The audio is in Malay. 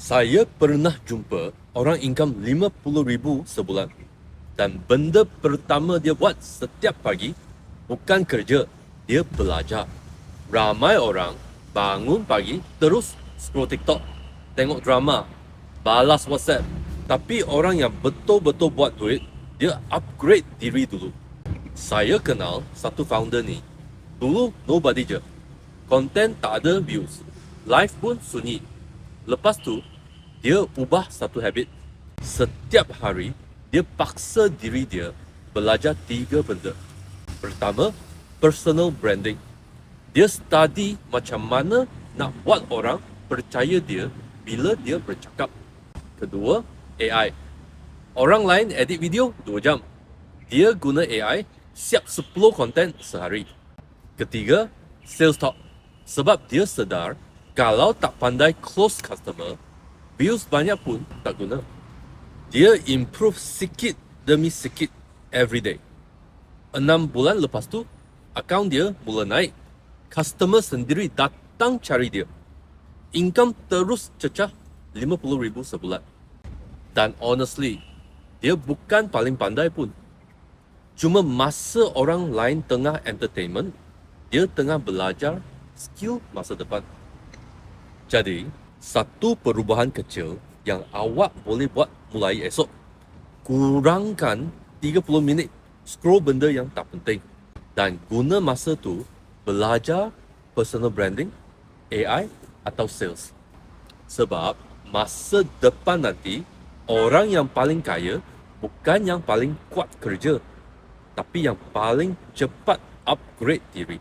Saya pernah jumpa orang income 50,000 sebulan. Dan benda pertama dia buat setiap pagi bukan kerja, dia belajar. Ramai orang bangun pagi terus scroll TikTok, tengok drama, balas WhatsApp. Tapi orang yang betul-betul buat duit, dia upgrade diri dulu. Saya kenal satu founder ni. Dulu nobody je. Konten tak ada views. Live pun sunyi. Lepas tu, dia ubah satu habit. Setiap hari, dia paksa diri dia belajar 3 benda. Pertama, personal branding. Dia study macam mana nak buat orang percaya dia bila dia bercakap. Kedua, AI. Orang lain edit video 2 jam. Dia guna AI siap 10 konten sehari. Ketiga, sales talk. Sebab dia sedar kalau tak pandai close customer, views banyak pun tak guna. Dia improve sikit demi sikit every day. 6 bulan lepas tu, akaun dia mula naik. Customer sendiri datang cari dia. Income terus cecah 50,000 sebulan. Dan honestly, dia bukan paling pandai pun. Cuma masa orang lain tengah entertainment, dia tengah belajar skill masa depan. Jadi, satu perubahan kecil yang awak boleh buat mulai esok. Kurangkan 30 minit scroll benda yang tak penting. Dan guna masa tu belajar personal branding, AI atau sales. Sebab masa depan nanti, orang yang paling kaya bukan yang paling kuat kerja, tapi yang paling cepat upgrade diri.